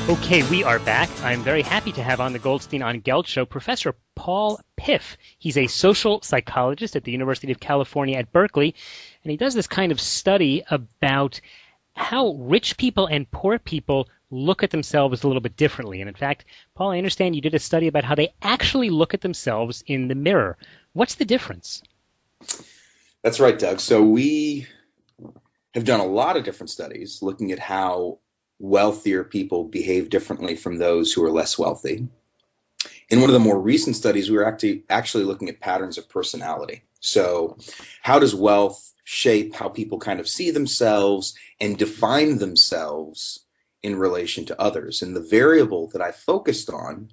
Okay, we are back. I'm very happy to have on the Goldstein on Gelt show Professor Paul Piff. He's a social psychologist at the University of California at Berkeley, and he does this kind of study about how rich people and poor people look at themselves a little bit differently. And in fact, Paul, I understand you did a study about how they actually look at themselves in the mirror. What's the difference? That's right, Doug. So we have done a lot of different studies looking at how wealthier people behave differently from those who are less wealthy. In one of the more recent studies, we were actually looking at patterns of personality. So how does wealth shape how people kind of see themselves and define themselves in relation to others? And the variable that I focused on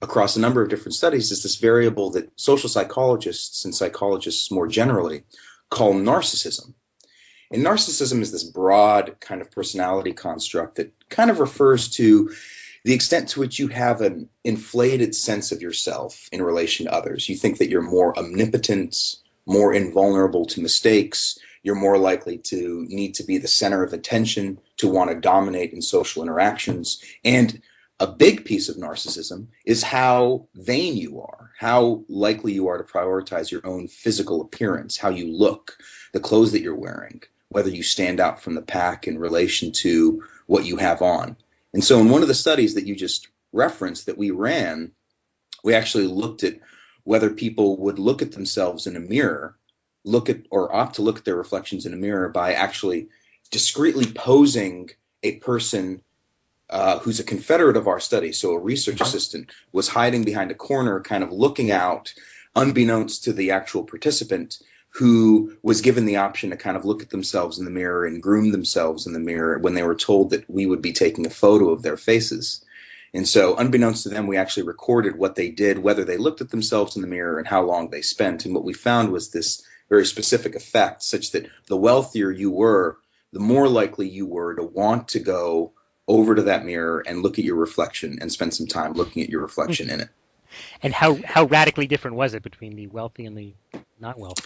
across a number of different studies is this variable that social psychologists and psychologists more generally call narcissism. And narcissism is this broad kind of personality construct that kind of refers to the extent to which you have an inflated sense of yourself in relation to others. You think that you're more omnipotent, more invulnerable to mistakes. You're more likely to need to be the center of attention, to want to dominate in social interactions. And a big piece of narcissism is how vain you are, how likely you are to prioritize your own physical appearance, how you look, the clothes that you're wearing, whether you stand out from the pack in relation to what you have on. And so in one of the studies that you just referenced that we ran, we actually looked at whether people would look at themselves in a mirror, opt to look at their reflections in a mirror by actually discreetly posing a person who's a confederate of our study. So a research assistant was hiding behind a corner, kind of looking out, unbeknownst to the actual participant, who was given the option to kind of look at themselves in the mirror and groom themselves in the mirror when they were told that we would be taking a photo of their faces. And so unbeknownst to them, we actually recorded what they did, whether they looked at themselves in the mirror and how long they spent. And what we found was this very specific effect, such that the wealthier you were, the more likely you were to want to go over to that mirror and look at your reflection and spend some time looking at your reflection in it. And how radically different was it between the wealthy and the not wealthy?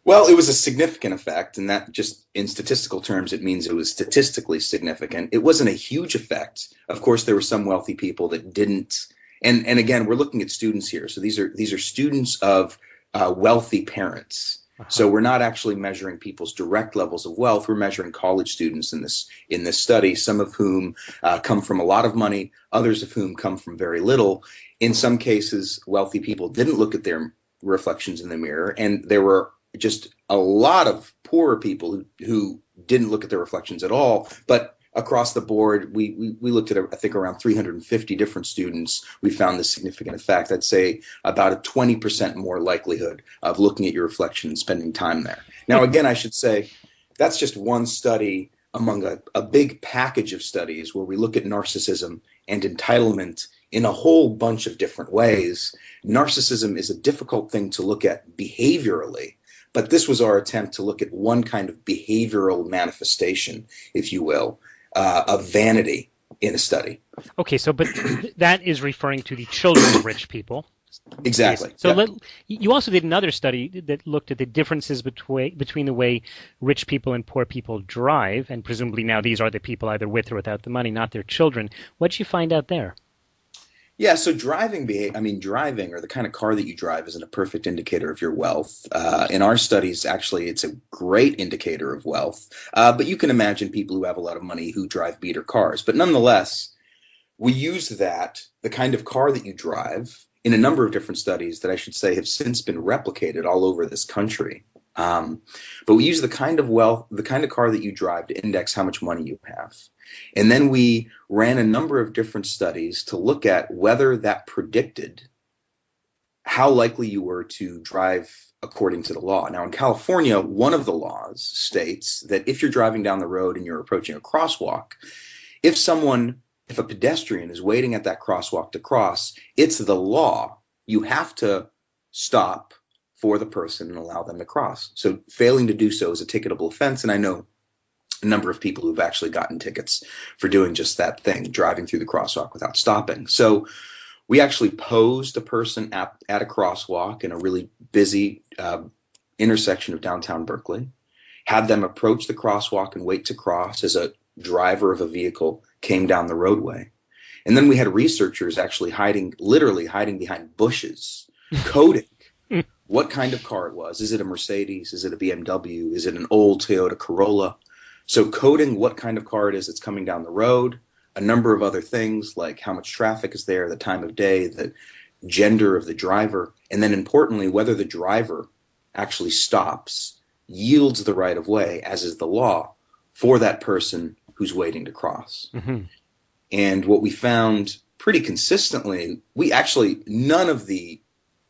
Well, it was a significant effect, and that just in statistical terms, it means it was statistically significant. It wasn't a huge effect. Of course, there were some wealthy people that didn't. And again, we're looking at students here. So these are students of wealthy parents. So we're not actually measuring people's direct levels of wealth. We're measuring college students in this study, some of whom come from a lot of money, others of whom come from very little. In some cases, wealthy people didn't look at their reflections in the mirror, and there were just a lot of poorer people who didn't look at their reflections at all. But across the board, we looked at, I think, around 350 different students. We found this significant effect. I'd say about a 20% more likelihood of looking at your reflection and spending time there. Now, again, I should say that's just one study among a big package of studies where we look at narcissism and entitlement in a whole bunch of different ways. Narcissism is a difficult thing to look at behaviorally, but this was our attempt to look at one kind of behavioral manifestation, if you will, of vanity in a study. Okay, but that is referring to the children of rich people. Exactly. So you also did another study that looked at the differences between the way rich people and poor people drive, and presumably now these are the people either with or without the money, not their children. What did you find out there? Yeah, so driving, or the kind of car that you drive, isn't a perfect indicator of your wealth. In our studies, actually, it's a great indicator of wealth. But you can imagine people who have a lot of money who drive beater cars. But nonetheless, we use the kind of car that you drive, in a number of different studies that I should say have since been replicated all over this country. But we use the kind of car that you drive to index how much money you have. And then we ran a number of different studies to look at whether that predicted how likely you were to drive according to the law. Now, in California, one of the laws states that if you're driving down the road and you're approaching a crosswalk, if a pedestrian is waiting at that crosswalk to cross, it's the law. You have to stop for the person and allow them to cross. So failing to do so is a ticketable offense, and I know a number of people who've actually gotten tickets for doing just that thing, driving through the crosswalk without stopping. So we actually posed a person at a crosswalk in a really busy intersection of downtown Berkeley, had them approach the crosswalk and wait to cross as a driver of a vehicle came down the roadway. And then we had researchers actually literally hiding behind bushes, coding what kind of car it was. Is it a Mercedes? Is it a BMW? Is it an old Toyota Corolla? So coding what kind of car it is that's coming down the road, a number of other things like how much traffic is there, the time of day, the gender of the driver, and then importantly, whether the driver actually stops, yields the right of way, as is the law, for that person who's waiting to cross. Mm-hmm. And what we found pretty consistently, none of the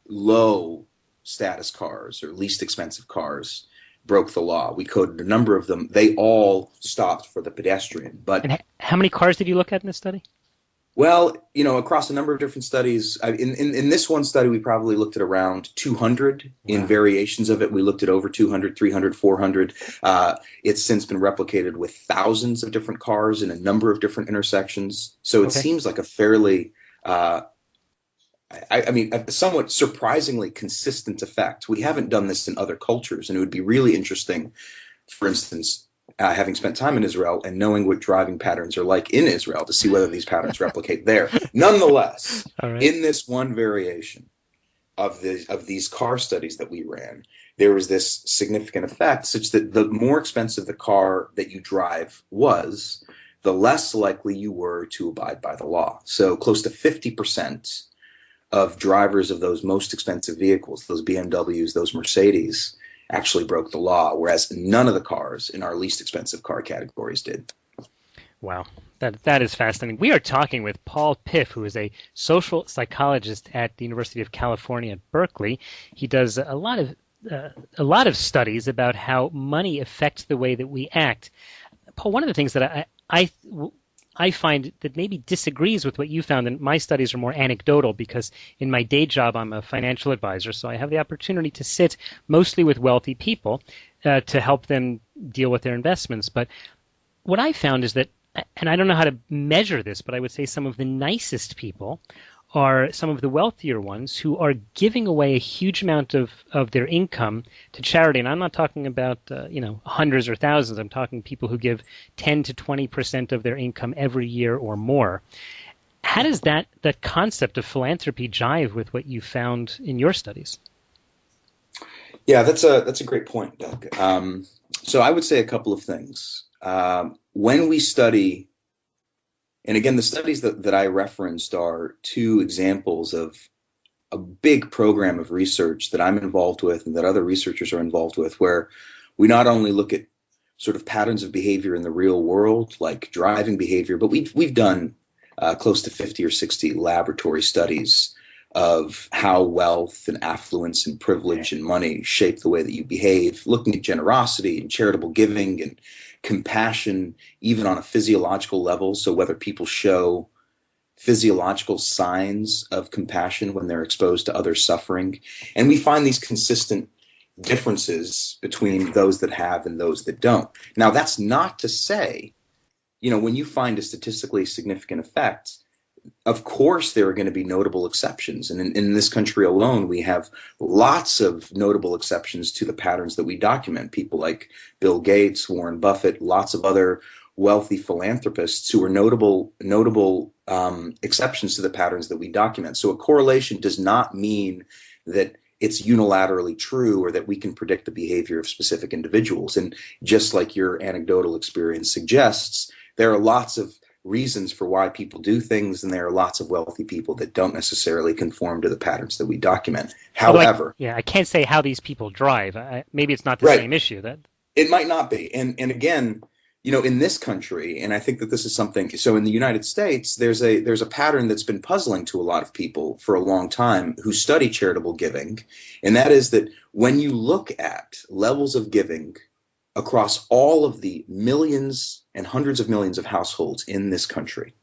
low status cars or least expensive cars broke the law. We coded a number of them. They all stopped for the pedestrian. And how many cars did you look at in this study? Well, across a number of different studies, in this one study, we probably looked at around 200. Wow. In variations of it. We looked at over 200, 300, 400. It's since been replicated with thousands of different cars in a number of different intersections. So it seems like a fairly, a somewhat surprisingly consistent effect. We haven't done this in other cultures, and it would be really interesting, for instance, having spent time in Israel and knowing what driving patterns are like in Israel to see whether these patterns replicate there. Nonetheless, in this one variation of these car studies that we ran, there was this significant effect such that the more expensive the car that you drive was, the less likely you were to abide by the law. So close to 50% of drivers of those most expensive vehicles, those BMWs, those Mercedes, actually broke the law, whereas none of the cars in our least expensive car categories did. Wow, that is fascinating. We are talking with Paul Piff, who is a social psychologist at the University of California at Berkeley. He does a lot of studies about how money affects the way that we act. Paul, one of the things that I find that maybe disagrees with what you found, and my studies are more anecdotal because in my day job I'm a financial advisor, so I have the opportunity to sit mostly with wealthy people to help them deal with their investments. But what I found is that, and I don't know how to measure this, but I would say some of the nicest people are some of the wealthier ones who are giving away a huge amount of their income to charity. And I'm not talking about hundreds or thousands. I'm talking people who give 10 to 20% of their income every year or more. How does that concept of philanthropy jive with what you found in your studies? Yeah, that's a great point, Doug. So I would say a couple of things. When we study, and again, the studies that I referenced are two examples of a big program of research that I'm involved with and that other researchers are involved with, where we not only look at sort of patterns of behavior in the real world, like driving behavior, but we've done close to 50 or 60 laboratory studies of how wealth and affluence and privilege and money shape the way that you behave, looking at generosity and charitable giving and compassion, even on a physiological level. So whether people show physiological signs of compassion when they're exposed to others' suffering. And we find these consistent differences between those that have and those that don't. Now, that's not to say, when you find a statistically significant effect, of course, there are going to be notable exceptions. And in this country alone, we have lots of notable exceptions to the patterns that we document. People like Bill Gates, Warren Buffett, lots of other wealthy philanthropists who are notable exceptions to the patterns that we document. So a correlation does not mean that it's unilaterally true or that we can predict the behavior of specific individuals. And just like your anecdotal experience suggests, there are lots of reasons for why people do things, and there are lots of wealthy people that don't necessarily conform to the patterns that we document. However, I can't say how these people drive. Maybe it's not the same issue. That it might not be. And again, in this country, and I think that this is something. So in the United States, there's a pattern that's been puzzling to a lot of people for a long time who study charitable giving, and that is that when you look at levels of giving across all of the millions and hundreds of millions of households in this country,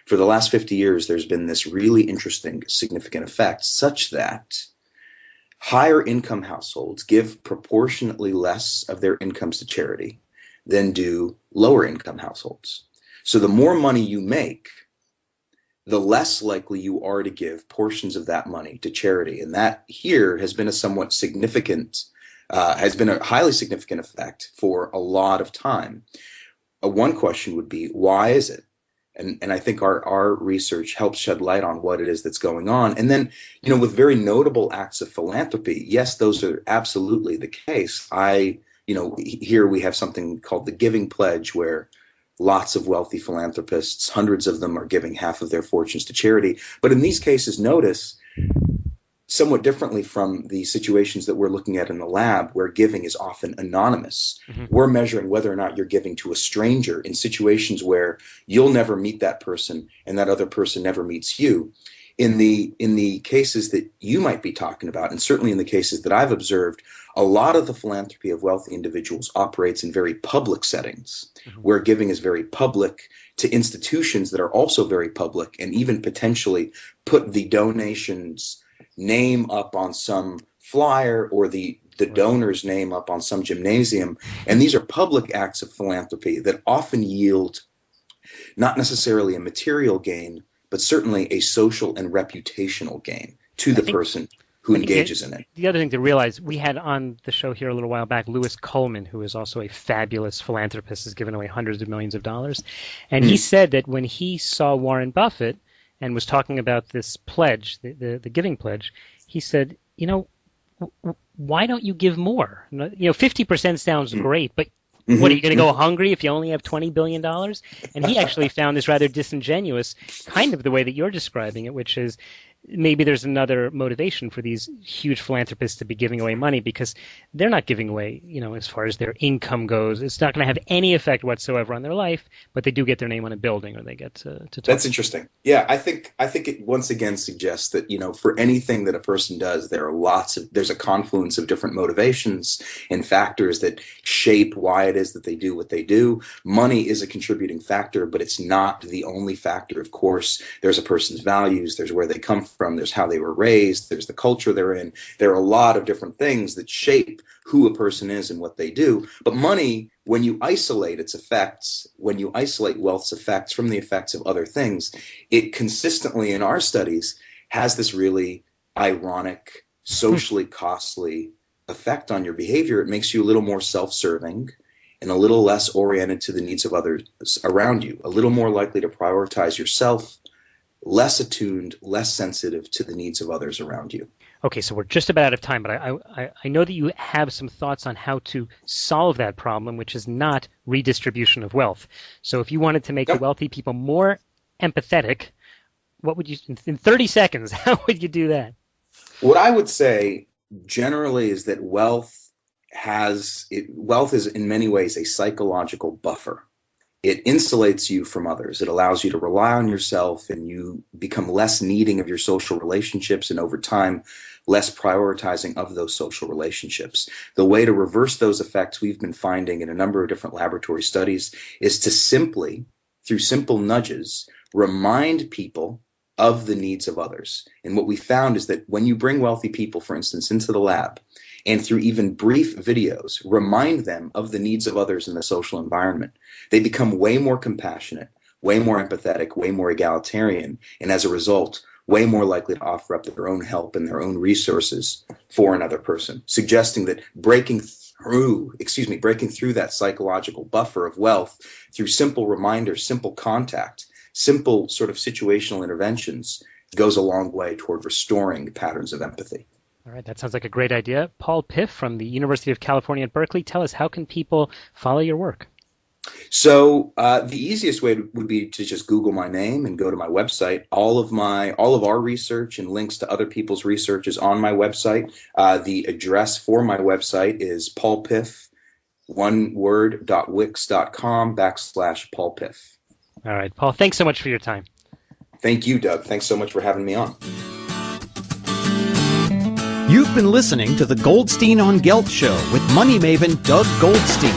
for the last 50 years, there's been this really interesting, significant effect such that higher income households give proportionately less of their incomes to charity than do lower income households. So the more money you make, the less likely you are to give portions of that money to charity. And that here has been a somewhat significant has been a highly significant effect for a lot of time. One question would be, why is it? And I think our research helps shed light on what it is that's going on. And then, with very notable acts of philanthropy, yes, those are absolutely the case. Here we have something called the Giving Pledge, where lots of wealthy philanthropists, hundreds of them, are giving half of their fortunes to charity. But in these cases, notice, somewhat differently from the situations that we're looking at in the lab, where giving is often anonymous. Mm-hmm. We're measuring whether or not you're giving to a stranger in situations where you'll never meet that person and that other person never meets you. In the cases that you might be talking about, and certainly in the cases that I've observed, a lot of the philanthropy of wealthy individuals operates in very public settings, mm-hmm. where giving is very public to institutions that are also very public, and even potentially put the donations name up on some flyer or the donor's name up on some gymnasium. And these are public acts of philanthropy that often yield not necessarily a material gain, but certainly a social and reputational gain to the person who engages in it. The other thing to realize, we had on the show here a little while back, Lewis Coleman, who is also a fabulous philanthropist, has given away hundreds of millions of dollars. And he said that when he saw Warren Buffett and was talking about this pledge, the Giving Pledge, he said, why don't you give more? 50% sounds great, but what, are you going to go hungry if you only have $20 billion? And he actually found this rather disingenuous, kind of the way that you're describing it, which is maybe there's another motivation for these huge philanthropists to be giving away money, because they're not giving away, as far as their income goes. It's not going to have any effect whatsoever on their life, but they do get their name on a building, or they get to talk. That's interesting. Yeah, I think it once again suggests that, for anything that a person does, there's a confluence of different motivations and factors that shape why it is that they do what they do. Money is a contributing factor, but it's not the only factor. Of course, there's a person's values, there's where they come from, there's how they were raised, there's the culture they're in. There are a lot of different things that shape who a person is and what they do. But money, when you isolate its effects, when you isolate wealth's effects from the effects of other things, it consistently in our studies has this really ironic, socially costly effect on your behavior. It makes you a little more self-serving and a little less oriented to the needs of others around you, a little more likely to prioritize yourself, less attuned, less sensitive to the needs of others around you. Okay, so we're just about out of time, but I know that you have some thoughts on how to solve that problem, which is not redistribution of wealth. So if you wanted to make the wealthy people more empathetic, what would you, in 30 seconds, how would you do that? What I would say generally is that wealth is in many ways a psychological buffer. It insulates you from others. It allows you to rely on yourself, and you become less needing of your social relationships, and over time, less prioritizing of those social relationships. The way to reverse those effects, we've been finding in a number of different laboratory studies, is to simply, through simple nudges, remind people of the needs of others. And what we found is that when you bring wealthy people, for instance, into the lab, and through even brief videos, remind them of the needs of others in the social environment, they become way more compassionate, way more empathetic, way more egalitarian, and as a result, way more likely to offer up their own help and their own resources for another person, suggesting that breaking through that psychological buffer of wealth through simple reminders, simple contact, simple sort of situational interventions goes a long way toward restoring patterns of empathy. All right, that sounds like a great idea. Paul Piff from the University of California at Berkeley, tell us, how can people follow your work? So the easiest way would be to just Google my name and go to my website. All of our research and links to other people's research is on my website. The address for my website is paulpiff, oneword.wix.com/Paul Piff. All right, Paul, thanks so much for your time. Thank you, Doug. Thanks so much for having me on. You've been listening to the Goldstein on Gelt Show with money maven Doug Goldstein.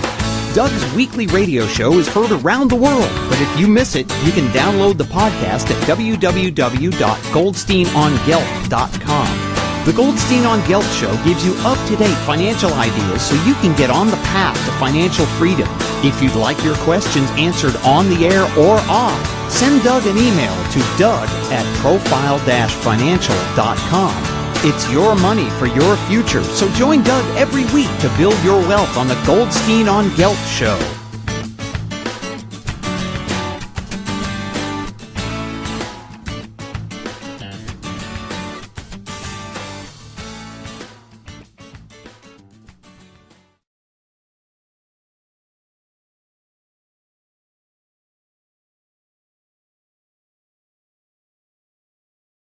Doug's weekly radio show is heard around the world, but if you miss it, you can download the podcast at www.goldsteinongelt.com. The Goldstein on Gelt Show gives you up-to-date financial ideas so you can get on the path to financial freedom. If you'd like your questions answered on the air or off, send Doug an email to doug@profile-financial.com. It's your money for your future, so join Doug every week to build your wealth on the Goldstein on Gelt Show.